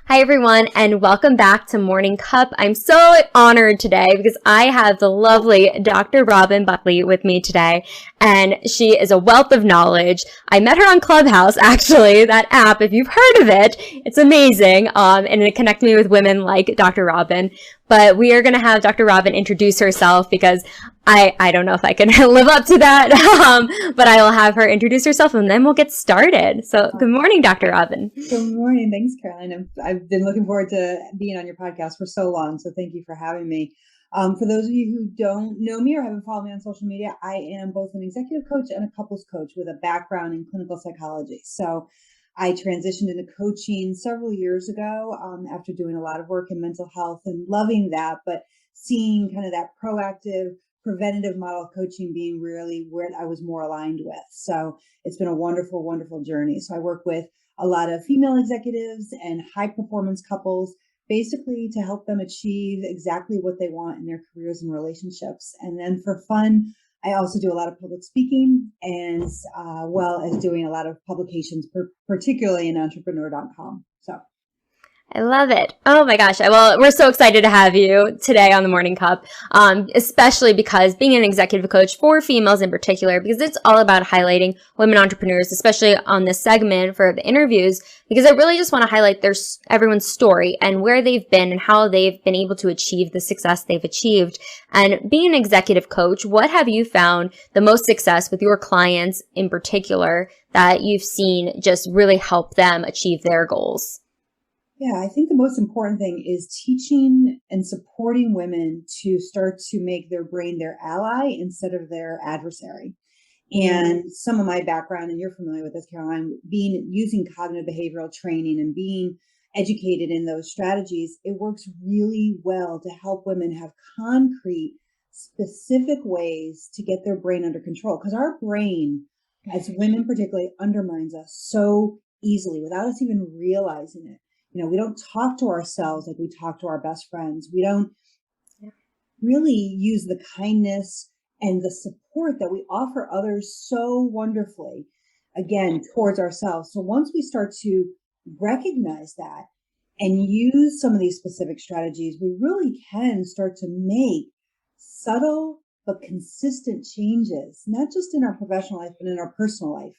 Hi, everyone, and welcome back to Morning Cup. I'm so honored today because I have the lovely Dr. Robin Buckley with me today, and she is a wealth of knowledge. I met her on Clubhouse, actually, that app. If you've heard of it, it's amazing, and it connected me with women like Dr. Robin. But we are going to have Dr. Robin introduce herself because I don't know if I can live up to that, but I will have her introduce herself and then we'll get started. So good morning, Dr. Robin. Good morning. Thanks, Caroline. I've been looking forward to being on your podcast for so long, so thank you for having me. For those of you who don't know me or haven't followed me on social media, I am both an executive coach and a couples coach with a background in clinical psychology. So I transitioned into coaching several years ago after doing a lot of work in mental health and loving that, but seeing kind of that proactive, preventative model of coaching being really where I was more aligned with. So it's been a wonderful, wonderful journey. So I work with a lot of female executives and high performance couples, basically to help them achieve exactly what they want in their careers and relationships. And then for fun, I also do a lot of public speaking and well as doing a lot of publications, particularly in entrepreneur.com. So I love it. Oh my gosh. Well, we're so excited to have you today on the Morning Cup, especially because being an executive coach for females in particular, because it's all about highlighting women entrepreneurs, especially on this segment for the interviews, because I really just want to highlight everyone's story and where they've been and how they've been able to achieve the success they've achieved. And being an executive coach, what have you found the most success with your clients in particular that you've seen just really help them achieve their goals? Yeah, I think the most important thing is teaching and supporting women to start to make their brain their ally instead of their adversary. And some of my background, and you're familiar with this, Caroline, using cognitive behavioral training and being educated in those strategies, it works really well to help women have concrete, specific ways to get their brain under control. Because our brain, as women particularly, undermines us so easily without us even realizing it. You know, we don't talk to ourselves like we talk to our best friends. We don't really use the kindness and the support that we offer others so wonderfully, again, towards ourselves. So once we start to recognize that and use some of these specific strategies, we really can start to make subtle but consistent changes, not just in our professional life, but in our personal life.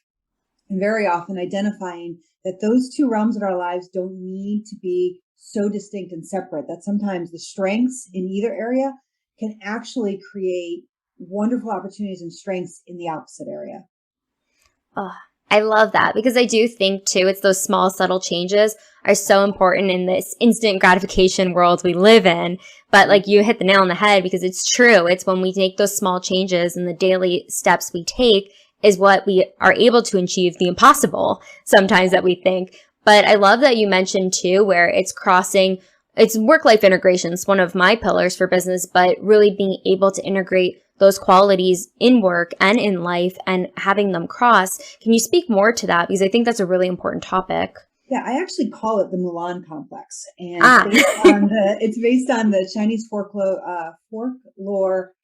And very often identifying that those two realms of our lives don't need to be so distinct and separate, that sometimes the strengths in either area can actually create wonderful opportunities and strengths in the opposite area. Oh, I love that because I do think too, it's those small, subtle changes are so important in this instant gratification world we live in. But like you hit the nail on the head because it's true. It's when we make those small changes and the daily steps we take is what we are able to achieve the impossible sometimes that we think. But I love that you mentioned too, where it's work-life integration. It's one of my pillars for business, but really being able to integrate those qualities in work and in life and having them cross. Can you speak more to that? Because I think that's a really important topic. Yeah, I actually call it the Mulan complex, and it's based on the Chinese folklore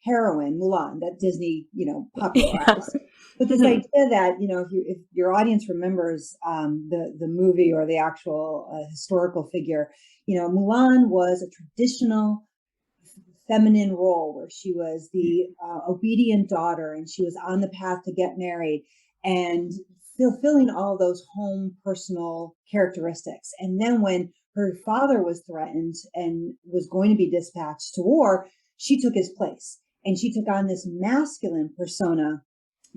heroine Mulan that Disney, popularized. Yeah. But this idea that if your audience remembers the movie or the actual historical figure, Mulan was a traditional feminine role where she was the obedient daughter, and she was on the path to get married and fulfilling all those home personal characteristics. And then when her father was threatened and was going to be dispatched to war, she took his place and she took on this masculine persona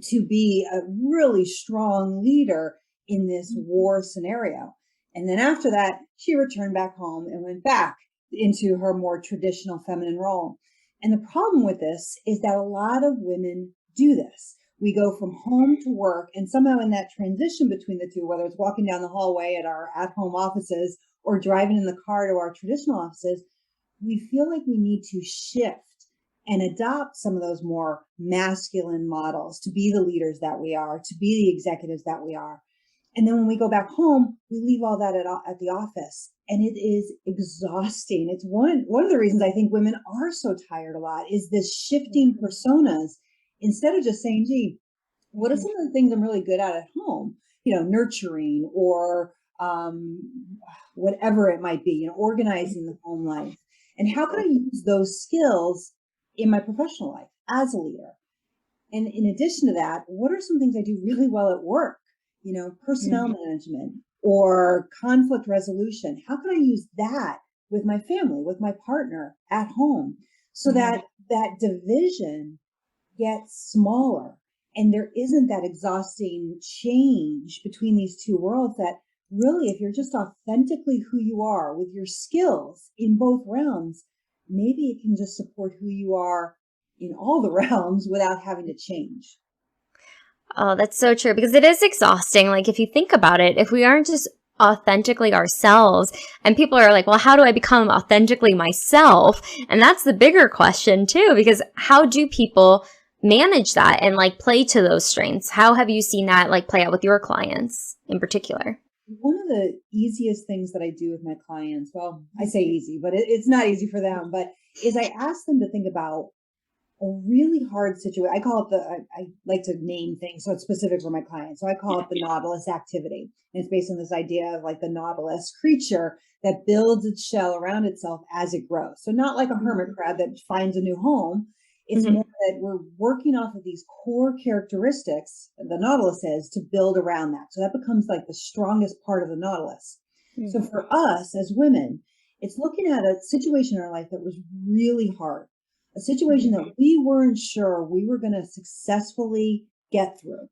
to be a really strong leader in this war scenario. And then after that, she returned back home and went back into her more traditional feminine role. And the problem with this is that a lot of women do this. We go from home to work, and somehow in that transition between the two, whether it's walking down the hallway at our at-home offices or driving in the car to our traditional offices, we feel like we need to shift and adopt some of those more masculine models to be the leaders that we are, to be the executives that we are. And then when we go back home, we leave all that at the office, and it is exhausting. It's one of the reasons I think women are so tired a lot is this shifting personas. Instead of just saying, gee, what are some of the things I'm really good at home? Nurturing or whatever it might be, organizing the home life. And how can I use those skills in my professional life as a leader? And in addition to that, what are some things I do really well at work? Personnel management or conflict resolution. How can I use that with my family, with my partner at home, so that that division gets smaller and there isn't that exhausting change between these two worlds, that really, if you're just authentically who you are with your skills in both realms, maybe it can just support who you are in all the realms without having to change. Oh, that's so true, because it is exhausting. Like, if you think about it, if we aren't just authentically ourselves, and people are like, well, how do I become authentically myself? And that's the bigger question too, because how do people manage that and like play to those strengths? How have you seen that like play out with your clients in particular? One of the easiest things that I do with my clients, well, I say easy, but it's not easy for them, but is I ask them to think about a really hard situation. I call it I like to name things so it's specific for my clients. So I call it the Nautilus activity. And it's based on this idea of like the Nautilus creature that builds its shell around itself as it grows. So not like a hermit crab that finds a new home. It's more that we're working off of these core characteristics, the Nautilus is, to build around that. So that becomes like the strongest part of the Nautilus. So for us as women, it's looking at a situation in our life that was really hard, a situation that we weren't sure we were going to successfully get through.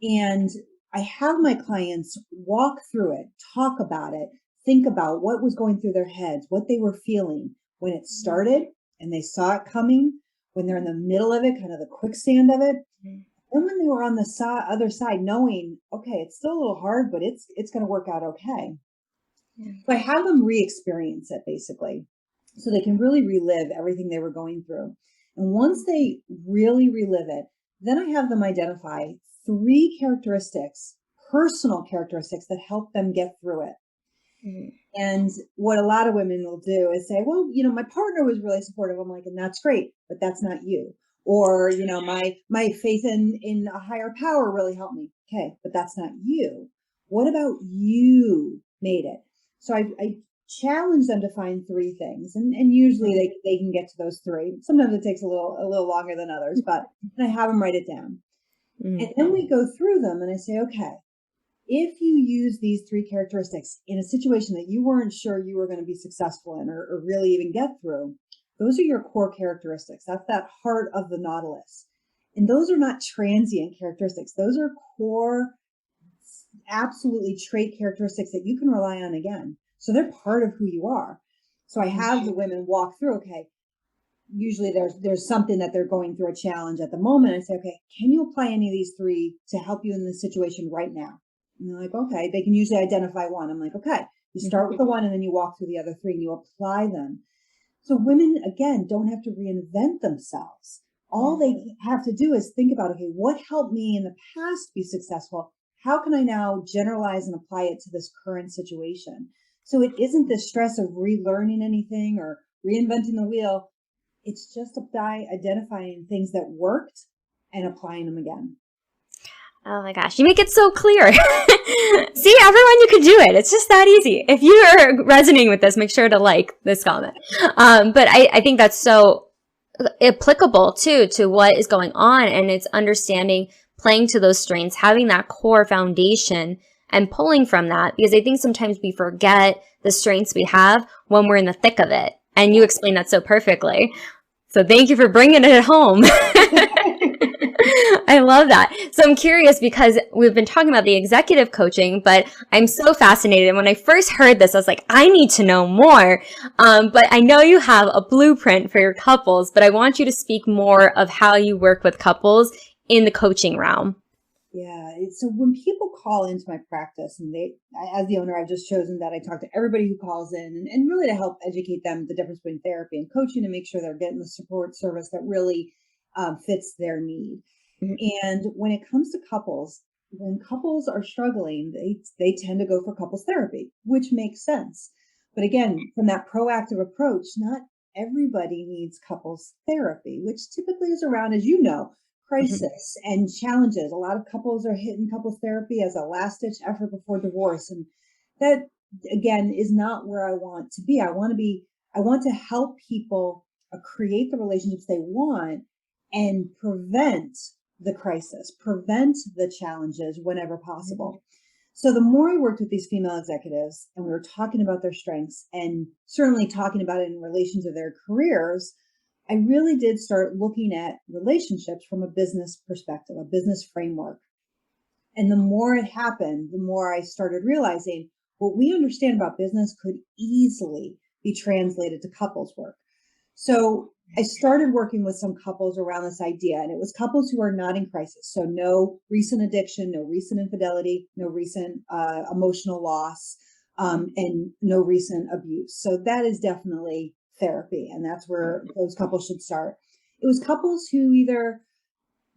And I have my clients walk through it, talk about it, think about what was going through their heads, what they were feeling when it started and they saw it coming, when they're in the middle of it, kind of the quicksand of it. And when they were on the other side, knowing, okay, it's still a little hard, but it's going to work out okay. So I have them re-experience it basically, so they can really relive everything they were going through. And once they really relive it, then I have them identify 3 characteristics, personal characteristics that help them get through it. And what a lot of women will do is say, well, my partner was really supportive. I'm like, and that's great, but that's not you. Or, my faith in a higher power really helped me. Okay, but that's not you. What about you made it? So I challenge them to find 3 things. And usually they can get to those 3. Sometimes it takes a little longer than others, but I have them write it down. And then we go through them and I say, okay, if you use these 3 characteristics in a situation that you weren't sure you were going to be successful in or really even get through, those are your core characteristics. That's that heart of the Nautilus. And those are not transient characteristics. Those are core, absolutely trait characteristics that you can rely on again. So they're part of who you are. So I have the women walk through, okay, usually there's something that they're going through, a challenge at the moment. I say, okay, can you apply any of these 3 to help you in this situation right now? And they're like, okay, they can usually identify one. I'm like, okay, you start with the one and then you walk through the other 3 and you apply them. So women, again, don't have to reinvent themselves. All they have to do is think about, okay, what helped me in the past be successful? How can I now generalize and apply it to this current situation? So it isn't the stress of relearning anything or reinventing the wheel. It's just identifying things that worked and applying them again. Oh my gosh, you make it so clear. See, everyone, you can do it. It's just that easy. If you are resonating with this, make sure to like this comment. But I think that's so applicable too to what is going on, and it's understanding, playing to those strengths, having that core foundation and pulling from that, because I think sometimes we forget the strengths we have when we're in the thick of it. And you explained that so perfectly. So thank you for bringing it home. I love that. So I'm curious, because we've been talking about the executive coaching, but I'm so fascinated. When I first heard this, I was like, I need to know more. But I know you have a blueprint for your couples, but I want you to speak more of how you work with couples in the coaching realm. Yeah. So when people call into my practice, and as the owner, I've just chosen that I talk to everybody who calls in and really to help educate them the difference between therapy and coaching, to make sure they're getting the support service that really fits their need. And when it comes to couples, when couples are struggling, they tend to go for couples therapy, which makes sense. But again, from that proactive approach, not everybody needs couples therapy, which typically is around, as you know, crisis and challenges. A lot of couples are hitting couples therapy as a last ditch effort before divorce. And again, is not where I want to be. I want to help people create the relationships they want and prevent the crisis, prevent the challenges whenever possible. So the more I worked with these female executives and we were talking about their strengths and certainly talking about it in relation to their careers, I really did start looking at relationships from a business perspective, a business framework. And the more it happened, the more I started realizing what we understand about business could easily be translated to couples work. So I started working with some couples around this idea, and it was couples who are not in crisis. So no recent addiction, no recent infidelity, no recent emotional loss, and no recent abuse. So that is definitely therapy, and that's where those couples should start. It was couples who either,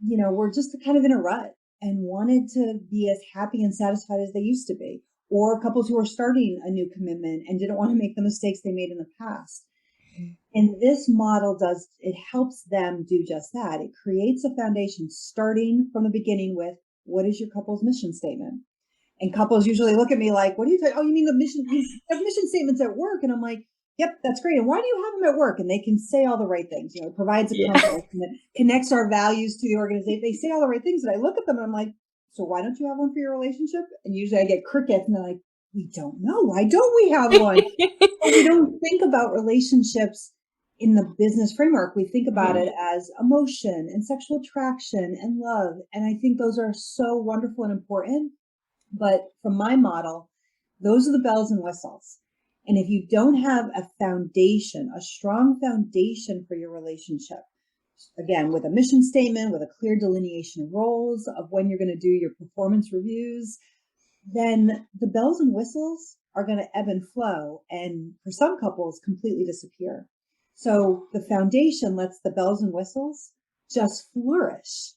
were just kind of in a rut and wanted to be as happy and satisfied as they used to be, or couples who are starting a new commitment and didn't want to make the mistakes they made in the past. And this model it helps them do just that. It creates a foundation starting from the beginning with, what is your couple's mission statement? And couples usually look at me like, what are you talking? Oh, you mean the mission? You have mission statements at work? And I'm like, yep, that's great. And why do you have them at work? And they can say all the right things. It provides a compass and it connects our values to the organization. They say all the right things, and I look at them and I'm like, so why don't you have one for your relationship? And usually I get crickets, and they're like, we don't know. Why don't we have one? But we don't think about relationships in the business framework. We think about it as emotion and sexual attraction and love. And I think those are so wonderful and important. But from my model, those are the bells and whistles. And if you don't have a foundation, a strong foundation for your relationship, again, with a mission statement, with a clear delineation of roles, of when you're going to do your performance reviews, then the bells and whistles are going to ebb and flow. And for some couples, completely disappear. So the foundation lets the bells and whistles just flourish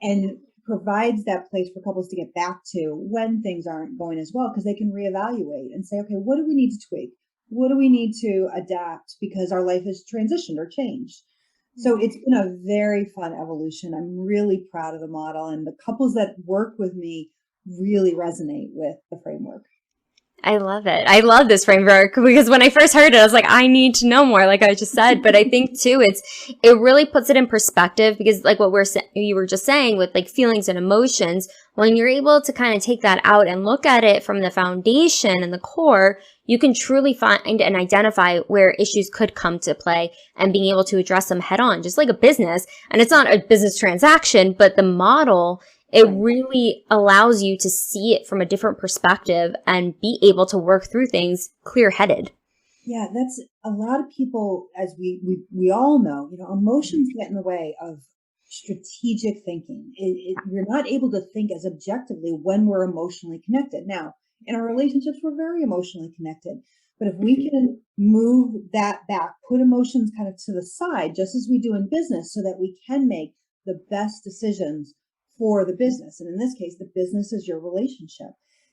and provides that place for couples to get back to when things aren't going as well, because they can reevaluate and say, okay, what do we need to tweak? What do we need to adapt because our life has transitioned or changed? So it's been a very fun evolution. I'm really proud of the model, and the couples that work with me really resonate with the framework. I love it. I love this framework because when I first heard it, I was like, I need to know more, like I just said. But I think too, it really puts it in perspective, because like what you were just saying with like feelings and emotions, when you're able to kind of take that out and look at it from the foundation and the core, you can truly find and identify where issues could come to play and being able to address them head on, just like a business. And it's not a business transaction, but the model, it really allows you to see it from a different perspective and be able to work through things clear-headed. Yeah, that's a lot of people, as we all know, emotions get in the way of strategic thinking. We're not able to think as objectively when we're emotionally connected. Now, in our relationships, we're very emotionally connected. But if we can move that back, put emotions kind of to the side, just as we do in business, so that we can make the best decisions for the business. And in this case, the business is your relationship.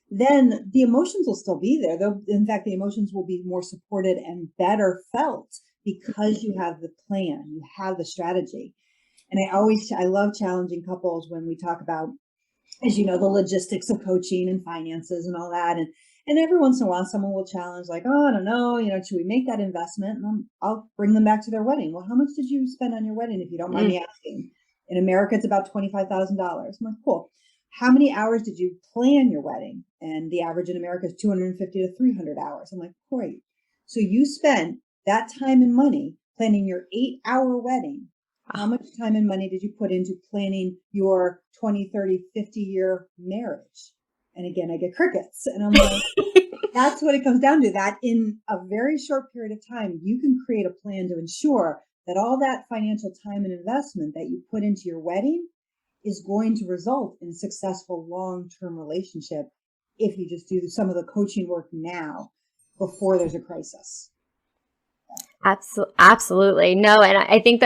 Then the emotions will still be there. Though, in fact, the emotions will be more supported and better felt because you have the plan, you have the strategy. And I love challenging couples when we talk about, as you know, the logistics of coaching and finances and all that. And every once in a while, someone will challenge like, oh, I don't know, should we make that investment? And I'll bring them back to their wedding. Well, how much did you spend on your wedding, if you don't mind me asking? In America, it's about $25,000. I'm like, cool. How many hours did you plan your wedding? And the average in America is 250 to 300 hours. I'm like, great. So you spent that time and money planning your 8-hour wedding. How much time and money did you put into planning your 20, 30, 50-year marriage? And again, I get crickets. And I'm like, that's what it comes down to. That in a very short period of time, you can create a plan to ensure that all that financial time and investment that you put into your wedding is going to result in a successful long-term relationship if you just do some of the coaching work now before there's a crisis. Absolutely. No, and I think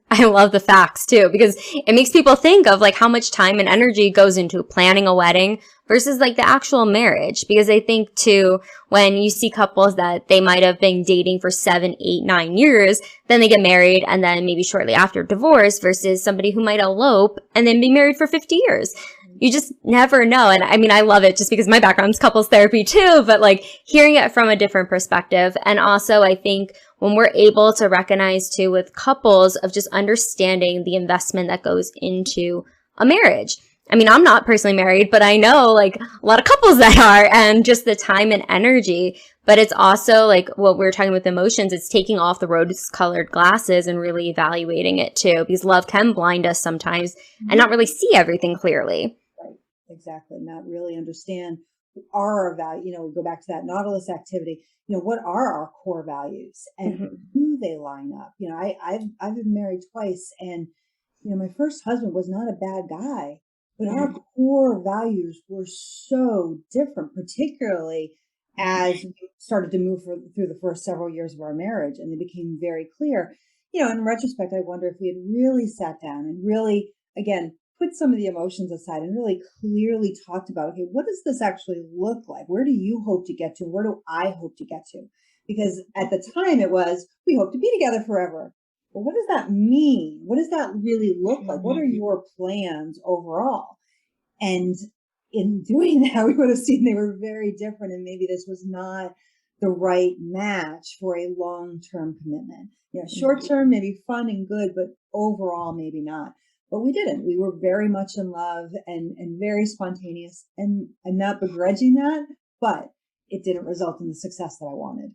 I love the facts too, because it makes people think of like how much time and energy goes into planning a wedding versus like the actual marriage. Because I think too, when you see couples that they might have been dating for 7, 8, 9 years, then they get married and then maybe shortly after divorce, versus somebody who might elope and then be married for 50 years. you just never know. And I mean, I love it just because my background's couples therapy too, but like hearing it from a different perspective. And also I think when we're able to recognize too with couples of just understanding the investment that goes into a marriage. I mean, I'm not personally married, but I know like a lot of couples that are, and just the time and energy. But it's also like what we were talking with emotions, it's taking off the rose-colored glasses and really evaluating it too, because love can blind us sometimes and not really see everything clearly. Right. Exactly. Not really understand our value. You know, we go back to that Nautilus activity. You know, what are our core values and do they line up? You know, I've been married twice, and you know, my first husband was not a bad guy, but our core values were so different, particularly as we started to move through the first several years of our marriage, and they became very clear. You know, in retrospect, I wonder if we had really sat down and really, again, put some of the emotions aside and really clearly talked about, okay, what does this actually look like? Where do you hope to get to? Where do I hope to get to? Because at the time it was, we hope to be together forever. Well, what does that mean? What does that really look like? What are your plans overall? And in doing that, we would have seen they were very different, and maybe this was not the right match for a long-term commitment. You know, short-term, maybe fun and good, but overall, maybe not. But we didn't. We were very much in love and very spontaneous, and I'm not begrudging that, but it didn't result in the success that I wanted.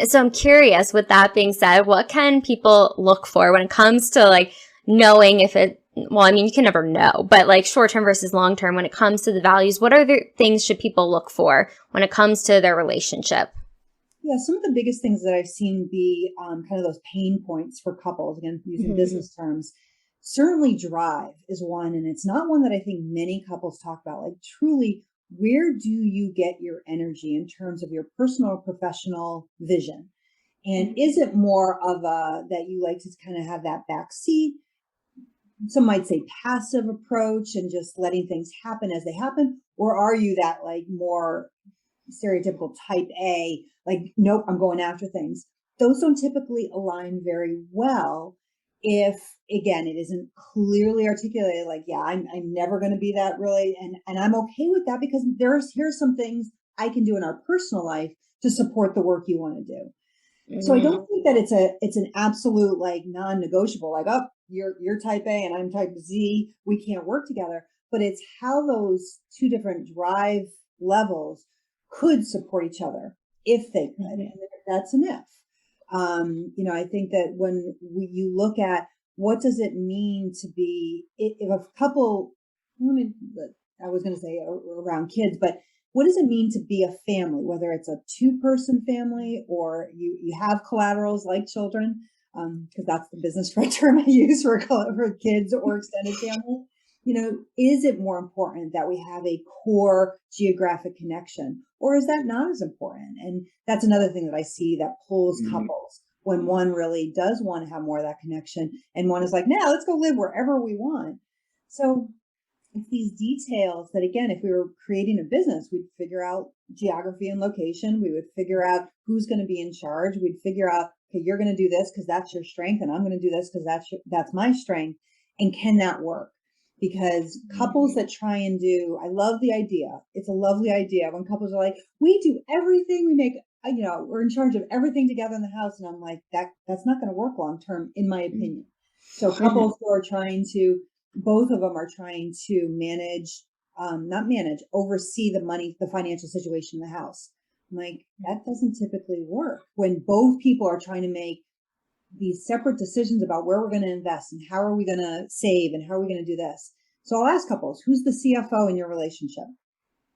So I'm curious, with that being said, what can people look for when it comes to like knowing if it, well, I mean, you can never know, but like short-term versus long-term, when it comes to the values, what are the things should people look for when it comes to their relationship? Yeah, some of the biggest things that I've seen be kind of those pain points for couples, again, using business terms, certainly drive is one. And it's not one that I think many couples talk about. Like, truly, where do you get your energy in terms of your personal or professional vision? And is it more of a that you like to kind of have that back seat? Some might say passive approach and just letting things happen as they happen. Or are you that like more stereotypical type A, like, nope, I'm going after things? Those don't typically align very well if, again, it isn't clearly articulated, like, yeah, I'm never going to be that really. And I'm okay with that because here's some things I can do in our personal life to support the work you want to do. So I don't think that it's an absolute like non-negotiable, like, oh, you're type A and I'm type Z, we can't work together. But it's how those two different drive levels could support each other if they could. And that's an if. You know, I think that when you look at what does it mean to be, if a couple, I was going to say around kids, but what does it mean to be a family, whether it's a two-person family or you have collaterals like children, because that's the business friend term I use for kids or extended family. You know, is it more important that we have a core geographic connection, or is that not as important? And that's another thing that I see that pulls couples when one really does want to have more of that connection and one is like, now let's go live wherever we want. So it's these details that, again, if we were creating a business, we'd figure out geography and location. We would figure out who's going to be in charge. We'd figure out, okay, you're going to do this because that's your strength, and I'm going to do this because that's my strength. And can that work? Because couples that try and do, I love the idea. It's a lovely idea when couples are like, we do everything. We make, you know, we're in charge of everything together in the house. And I'm like, that's not going to work long term, in my opinion. So couples who are trying to, both of them are trying to manage, oversee the money, the financial situation in the house. I'm like, that doesn't typically work when both people are trying to make these separate decisions about where we're going to invest and how are we going to save and how are we going to do this. So I'll ask couples, who's the CFO in your relationship?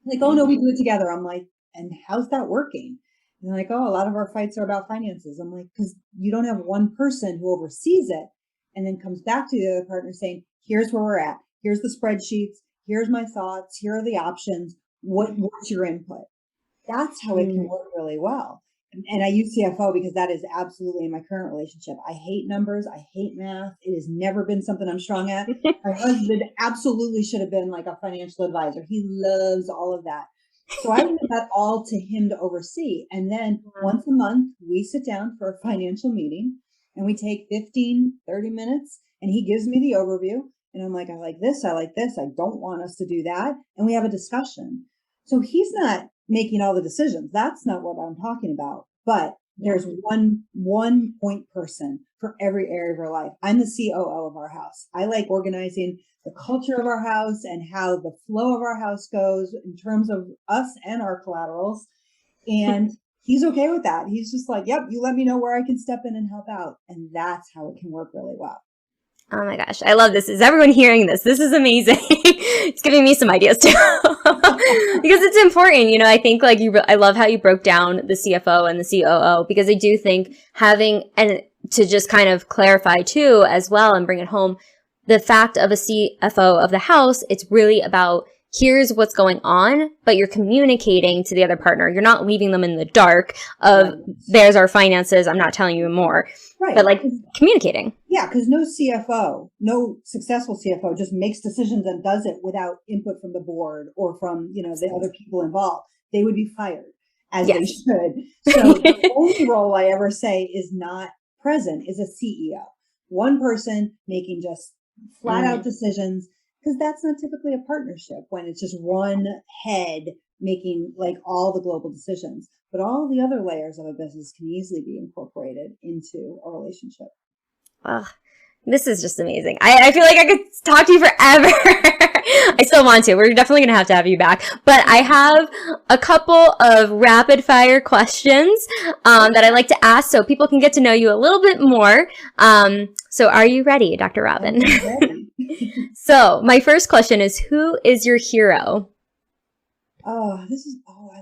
Like, oh no, we do it together. I'm like, and how's that working? And they're like, oh, a lot of our fights are about finances. I'm like, because you don't have one person who oversees it and then comes back to the other partner saying, here's where we're at. Here's the spreadsheets. Here's my thoughts. Here are the options. What's your input? That's how it can work really well. And I use CFO because that is absolutely in my current relationship. I hate numbers. I hate math. It has never been something I'm strong at. My husband absolutely should have been like a financial advisor. He loves all of that. So I leave that all to him to oversee. And then once a month, we sit down for a financial meeting and we take 15, 30 minutes and he gives me the overview. And I'm like, I like this. I like this. I don't want us to do that. And we have a discussion. So he's not making all the decisions. That's not what I'm talking about. But there's one point person for every area of our life. I'm the COO of our house. I like organizing the culture of our house and how the flow of our house goes in terms of us and our collaterals. And he's okay with that. He's just like, yep, you let me know where I can step in and help out. And that's how it can work really well. Oh my gosh, I love this. Is everyone hearing this? This is amazing. It's giving me some ideas too. Because it's important, you know, I think like I love how you broke down the CFO and the COO, because I do think having, and to just kind of clarify too as well and bring it home, the fact of a CFO of the house, it's really about here's what's going on, but you're communicating to the other partner. You're not leaving them in the dark of there's our finances, I'm not telling you more. Right. But like communicating. Yeah, because no CFO, no successful CFO just makes decisions and does it without input from the board or from, you know, the other people involved. They would be fired, as they should. So the only role I ever say is not present is a CEO. One person making just flat out decisions, because that's not typically a partnership when it's just one head making like all the global decisions. But all the other layers of a business can easily be incorporated into a relationship. Oh, this is just amazing. I feel like I could talk to you forever. I still want to. We're definitely going to have you back. But I have a couple of rapid fire questions that I like to ask so people can get to know you a little bit more. So are you ready, Dr. Robin? I'm ready. So my first question is, who is your hero? I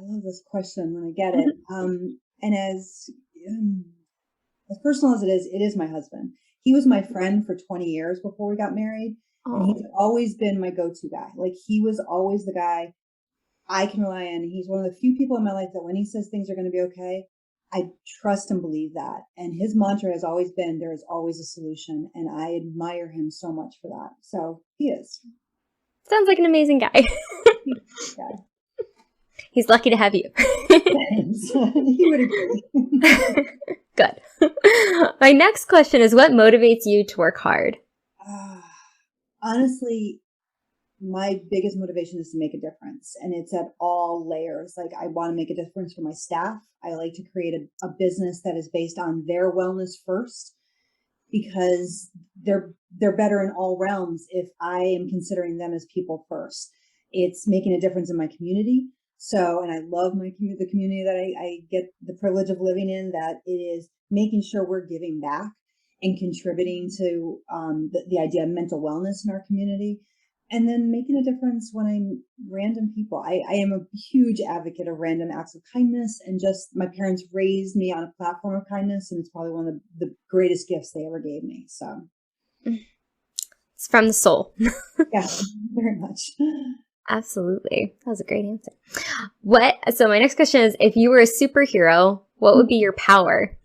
love this question when I get it. And as personal as it is my husband. He was my friend for 20 years before we got married. And he's always been my go-to guy. Like he was always the guy I can rely on. He's one of the few people in my life that when he says things are going to be okay, I trust and believe that. And his mantra has always been, there is always a solution. And I admire him so much for that. So he is. Sounds like an amazing guy. Yeah. He's lucky to have you. He would agree. Good. My next question is, what motivates you to work hard? Honestly, my biggest motivation is to make a difference. And it's at all layers. Like I want to make a difference for my staff. I like to create a business that is based on their wellness first, because they're better in all realms if I am considering them as people first. It's making a difference in my community. So, and I love the community that I get the privilege of living in, that it is making sure we're giving back and contributing to the idea of mental wellness in our community, and then making a difference when I'm random people. I am a huge advocate of random acts of kindness, and just my parents raised me on a platform of kindness, and it's probably one of the greatest gifts they ever gave me. So it's from the soul. Yeah, very much. Absolutely. That was a great answer. So my next question is, if you were a superhero, what would be your power?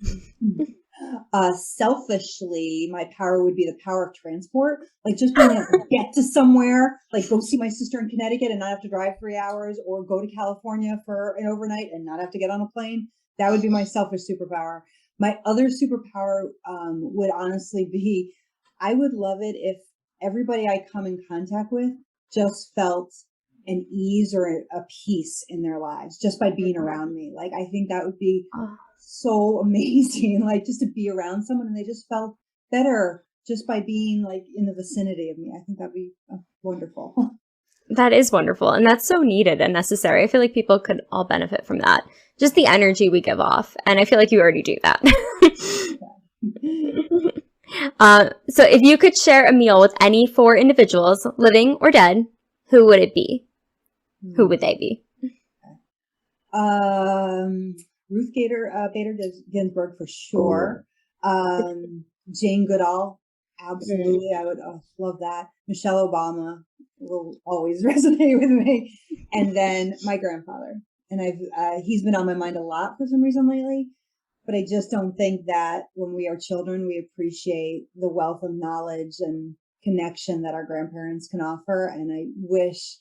Selfishly, my power would be the power of transport. Like just being able to get to somewhere, like go see my sister in Connecticut and not have to drive 3 hours, or go to California for an overnight and not have to get on a plane. That would be my selfish superpower. My other superpower would honestly be, I would love it if everybody I come in contact with just felt an ease or a peace in their lives just by being around me. Like, I think that would be so amazing, like just to be around someone and they just felt better just by being like in the vicinity of me. I think that'd be wonderful. That is wonderful. And that's so needed and necessary. I feel like people could all benefit from that. Just the energy we give off. And I feel like you already do that. So if you could share a meal with any 4 individuals, living or dead, who would it be? Who would they be? Ruth Bader Ginsburg for sure. Jane Goodall, absolutely. I would love that. Michelle Obama will always resonate with me. And then my grandfather. And he's been on my mind a lot for some reason lately. But I just don't think that when we are children, we appreciate the wealth of knowledge and connection that our grandparents can offer. And I wish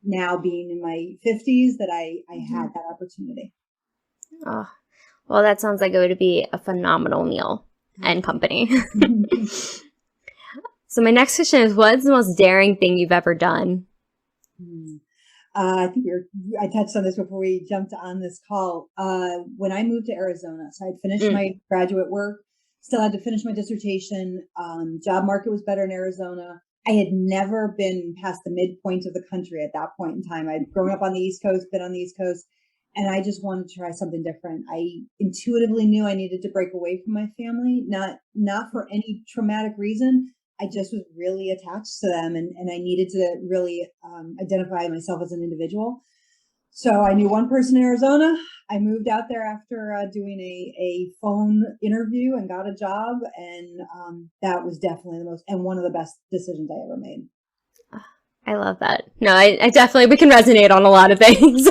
now, being in my 50s, that I had that opportunity. Oh, well, that sounds like it would be a phenomenal meal and company. So my next question is, what's the most daring thing you've ever done? I think I touched on this before we jumped on this call. When I moved to Arizona, so I'd finished my graduate work, still had to finish my dissertation. Job market was better in Arizona. I had never been past the midpoint of the country at that point in time. I'd grown up on the East Coast, been on the East Coast, and I just wanted to try something different. I intuitively knew I needed to break away from my family, not for any traumatic reason. I just was really attached to them, and I needed to really identify myself as an individual. So I knew one person in Arizona. I moved out there after doing a phone interview and got a job. And that was definitely one of the best decisions I ever made. I love that. No, I definitely, we can resonate on a lot of things,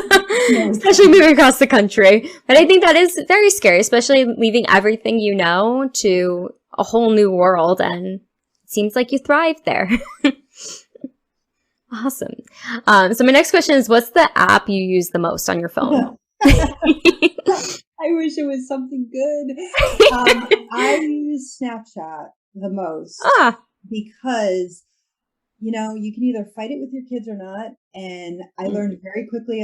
especially moving across the country. But I think that is very scary, especially leaving everything you know to a whole new world. And it seems like you thrived there. Awesome. So my next question is, what's the app you use the most on your phone? I wish it was something good. I use Snapchat the most because, you can either fight it with your kids or not. And I learned very quickly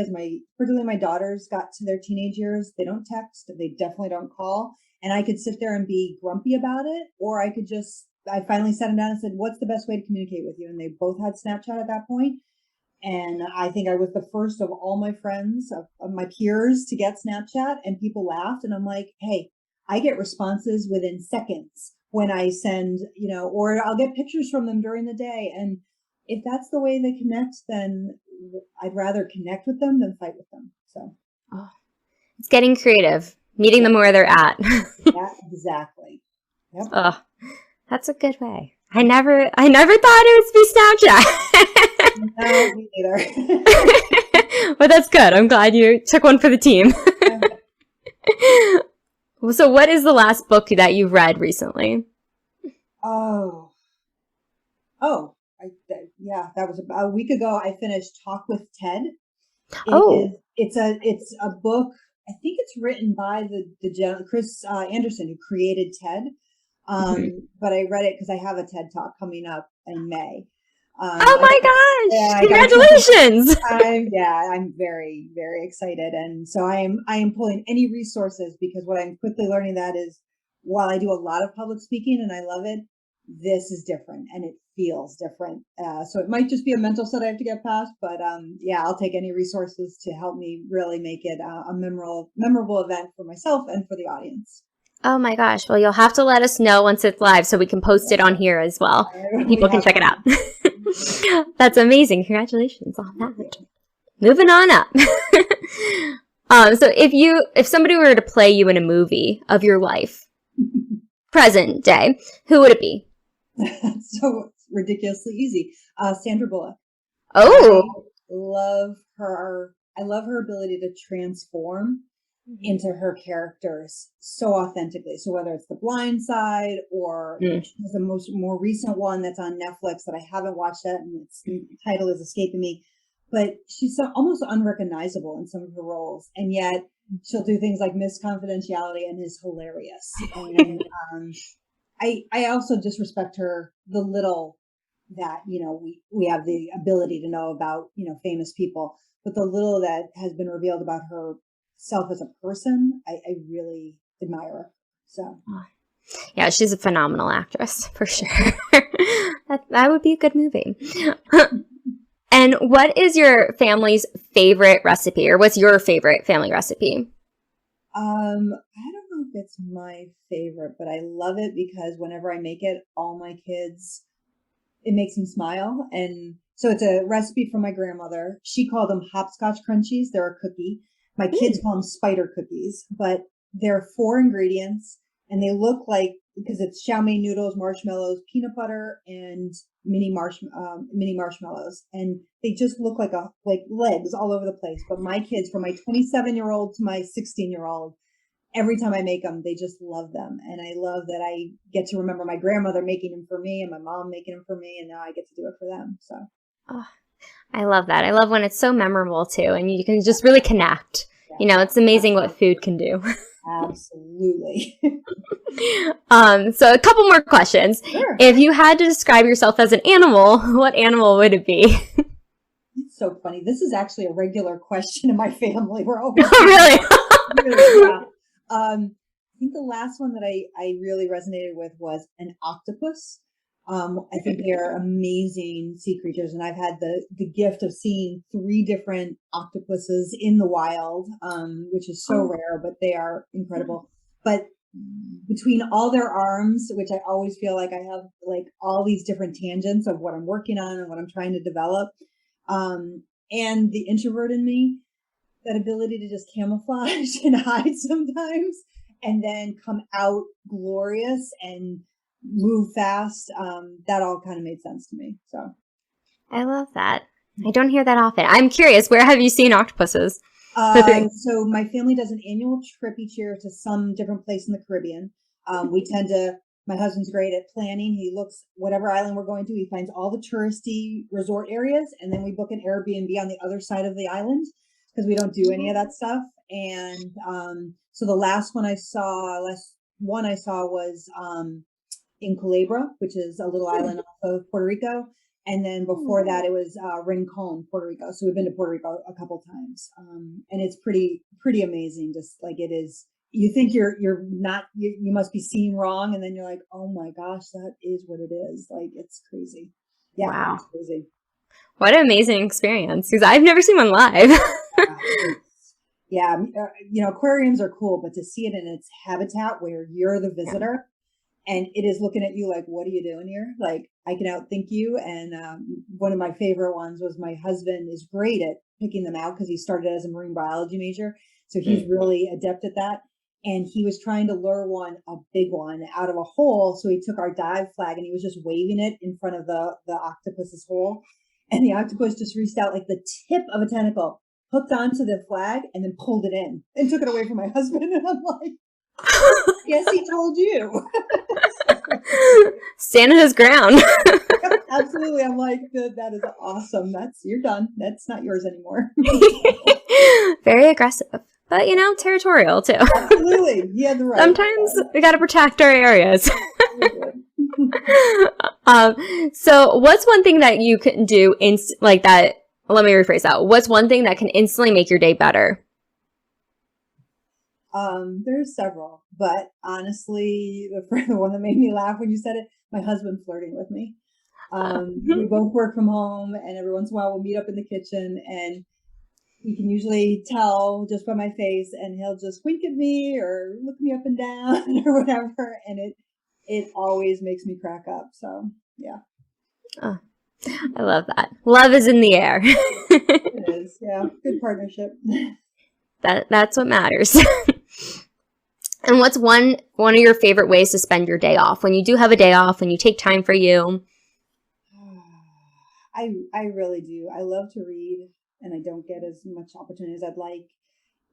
particularly my daughters got to their teenage years, they don't text, they definitely don't call. And I could sit there and be grumpy about it, or I finally sat them down and said, what's the best way to communicate with you? And they both had Snapchat at that point. And I think I was the first of all my friends, of my peers, to get Snapchat, and people laughed. And I'm like, hey, I get responses within seconds when I send, or I'll get pictures from them during the day. And if that's the way they connect, then I'd rather connect with them than fight with them. So it's getting creative, meeting them where they're at. Yeah, exactly. Yep. That's a good way. I never thought it would be Snapchat. No, me neither. But that's good. I'm glad you took one for the team. So what is the last book that you've read recently? That was about a week ago. I finished Talk with Ted. It's a book. I think it's written by the Chris Anderson, who created TED. But I read it because I have a TED Talk coming up in May. Oh my gosh! Congratulations! I'm very, very excited, and so I am pulling any resources, because what I'm quickly learning that is, while I do a lot of public speaking and I love it, this is different and it feels different. So it might just be a mental set I have to get past, but I'll take any resources to help me really make it a memorable event for myself and for the audience. Oh my gosh. Well, you'll have to let us know once it's live so we can post it on here as well. People can check it out. That's amazing. Congratulations on that. Moving on up. So if somebody were to play you in a movie of your life, present day, who would it be? So ridiculously easy. Sandra Bullock. Oh. I love her. I love her ability to transform into her characters so authentically. So whether it's The Blind Side or the more recent one that's on Netflix that I haven't watched yet, and the title is escaping me, but she's almost unrecognizable in some of her roles, and yet she'll do things like Miss Confidentiality and is hilarious. And I also just respect her, the little that we have the ability to know about famous people, but the little that has been revealed about her self as a person, I really admire her. So yeah, she's a phenomenal actress for sure. that would be a good movie. And what is your family's favorite recipe, or what's your favorite family recipe? I don't know if it's my favorite, but I love it because whenever I make it, all my kids, it makes them smile. And so it's a recipe from my grandmother. She called them hopscotch crunchies. They're a cookie. My kids call them spider cookies, but they're 4 ingredients, and they look like, because it's chow mein noodles, marshmallows, peanut butter, and mini marshmallows, and they just look like legs all over the place. But my kids, from my 27-year-old to my 16-year-old, every time I make them, they just love them. And I love that I get to remember my grandmother making them for me and my mom making them for me, and now I get to do it for them. So. I love that. I love when it's so memorable too, and you can just really connect. You know, it's amazing what food can do. Absolutely. So a couple more questions. Sure. If you had to describe yourself as an animal, what animal would it be? It's so funny. This is actually a regular question in my family. We're always Oh, really? yeah. I think the last one that I really resonated with was an octopus. I think they're amazing sea creatures, and I've had the gift of seeing 3 different octopuses in the wild, which is so rare, but they are incredible. But between all their arms, which I always feel like I have like all these different tangents of what I'm working on and what I'm trying to develop, and the introvert in me, that ability to just camouflage and hide sometimes, and then come out glorious and move fast. That all kind of made sense to me. So I love that. I don't hear that often. I'm curious, where have you seen octopuses? So my family does an annual trip each year to some different place in the Caribbean. We tend to, my husband's great at planning. He looks whatever island we're going to, he finds all the touristy resort areas, and then we book an Airbnb on the other side of the island because we don't do any of that stuff. And so the last one I saw was in Culebra, which is a little island off of Puerto Rico. And then before that, it was Rincon, Puerto Rico. So we've been to Puerto Rico a couple times, and it's pretty amazing. Just like it is, you think you're not, you must be seeing wrong, and then you're like, oh my gosh, that is what it is. Like it's crazy. Yeah, wow, it's crazy. What an amazing experience! Because I've never seen one live. Yeah, aquariums are cool, but to see it in its habitat where you're the visitor. And it is looking at you like, what are you doing here? Like, I can outthink you. And one of my favorite ones was my husband is great at picking them out because he started as a marine biology major. So he's really adept at that. And he was trying to lure a big one, out of a hole. So he took our dive flag and he was just waving it in front of the octopus's hole. And the octopus just reached out like the tip of a tentacle, hooked onto the flag, and then pulled it in and took it away from my husband. And I'm like, yes, he told you. Stand his ground. Absolutely. I'm like, that is awesome. You're done. That's not yours anymore. Very aggressive, but territorial too. Absolutely. Yeah, the right. Sometimes we got to protect our areas. So what's one thing that you can do like that? Let me rephrase that. What's one thing that can instantly make your day better? There's several, but honestly, the one that made me laugh when you said it, my husband flirting with me. We both work from home, and every once in a while we'll meet up in the kitchen, and he can usually tell just by my face, and he'll just wink at me or look me up and down or whatever, and it always makes me crack up. So yeah. Oh, I love that. Love is in the air. It is, yeah. Good partnership. That's what matters. And what's one of your favorite ways to spend your day off? When you do have a day off, when you take time for you? I really do. I love to read, and I don't get as much opportunity as I'd like.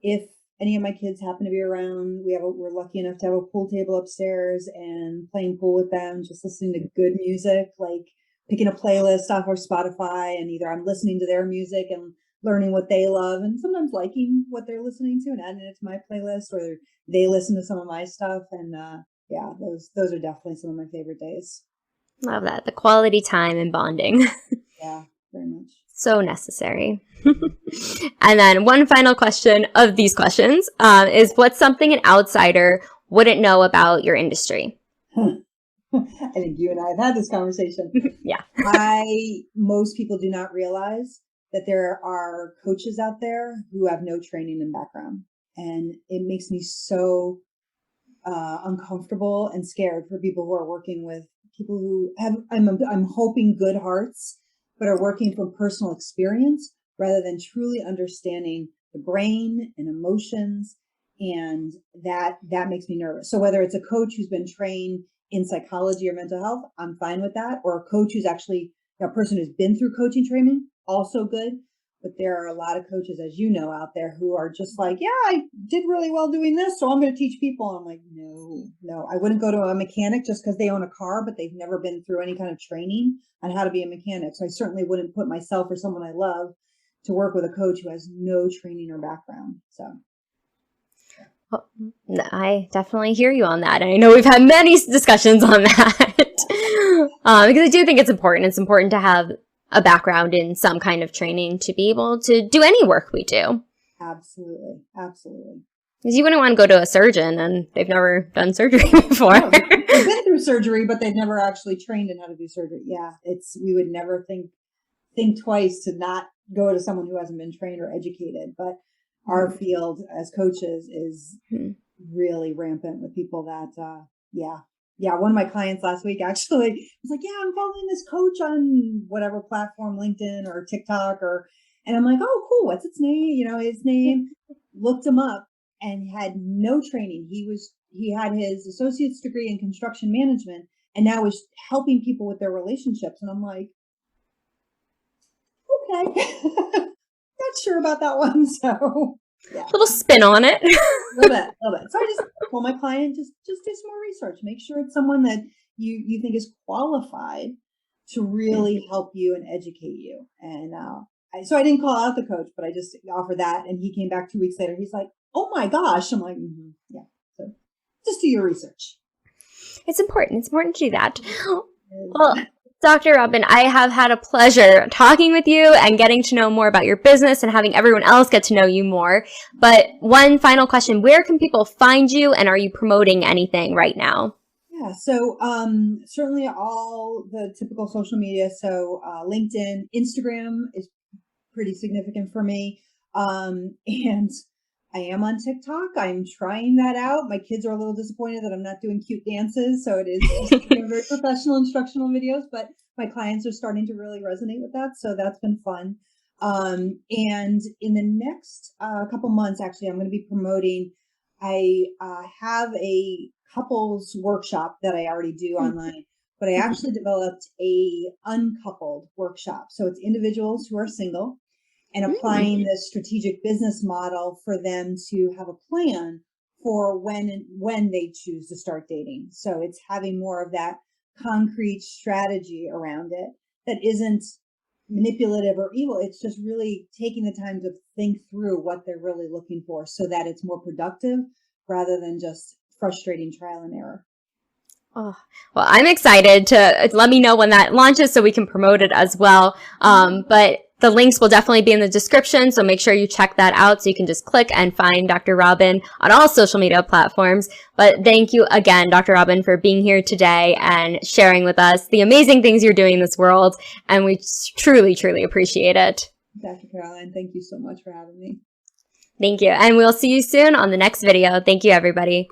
If any of my kids happen to be around, we're lucky enough to have a pool table upstairs and playing pool with them, just listening to good music, like picking a playlist off of Spotify, and either I'm listening to their music and learning what they love, and sometimes liking what they're listening to and adding it to my playlist, or they listen to some of my stuff. And yeah, those are definitely some of my favorite days. Love that. The quality time and bonding. Yeah, very much. So necessary. And then one final question of these questions is, what's something an outsider wouldn't know about your industry? I think you and I have had this conversation. Yeah. Most people do not realize that there are coaches out there who have no training and background. And it makes me so uncomfortable and scared for people who are working with people who have, I'm hoping, good hearts, but are working from personal experience rather than truly understanding the brain and emotions. And that makes me nervous. So whether it's a coach who's been trained in psychology or mental health, I'm fine with that. Or a coach who's actually a person who's been through coaching training, also good. But there are a lot of coaches, as you know, out there who are just like, yeah, I did really well doing this, so I'm going to teach people. And I'm like, no, I wouldn't go to a mechanic just because they own a car, but they've never been through any kind of training on how to be a mechanic. So I certainly wouldn't put myself or someone I love to work with a coach who has no training or background. So. Well, I definitely hear you on that. And I know we've had many discussions on that because I do think it's important. It's important to have a background in some kind of training to be able to do any work we do. Absolutely. Absolutely. Because you wouldn't want to go to a surgeon and they've never done surgery before. No, they've been through surgery, but they've never actually trained in how to do surgery. Yeah, we would never think twice to not go to someone who hasn't been trained or educated. But our field as coaches is really rampant with people that, one of my clients last week actually was like, I'm following this coach on whatever platform, LinkedIn or TikTok, and I'm like, oh, cool. What's its name? His name, looked him up and had no training. He had his associate's degree in construction management and now is helping people with their relationships. And I'm like, okay. Not sure about that one. So a little spin on it. a little bit. So I just told my client, just do some more research. Make sure it's someone that you think is qualified to really help you and educate you. And so I didn't call out the coach, but I just offered that. And he came back 2 weeks later. He's like, oh my gosh. I'm like, yeah. So just do your research. It's important. It's important to do that. Well, Dr. Robin, I have had a pleasure talking with you and getting to know more about your business and having everyone else get to know you more. But one final question, where can people find you and are you promoting anything right now? Yeah, so certainly all the typical social media. So LinkedIn, Instagram is pretty significant for me. And I am on TikTok. I'm trying that out. My kids are a little disappointed that I'm not doing cute dances. So it is very professional instructional videos, but my clients are starting to really resonate with that. So that's been fun. And in the next couple months, actually, I'm going to be promoting, I have a couples workshop that I already do online, but I actually developed a uncoupled workshop. So it's individuals who are single and applying the strategic business model for them to have a plan for when they choose to start dating. So it's having more of that concrete strategy around it that isn't manipulative or evil. It's just really taking the time to think through what they're really looking for so that it's more productive rather than just frustrating trial and error. Oh, well, I'm excited to let me know when that launches so we can promote it as well. But the links will definitely be in the description, so make sure you check that out so you can just click and find Dr. Robin on all social media platforms. But thank you again, Dr. Robin, for being here today and sharing with us the amazing things you're doing in this world, and we truly, truly appreciate it. Dr. Caroline, thank you so much for having me. Thank you, and we'll see you soon on the next video. Thank you, everybody.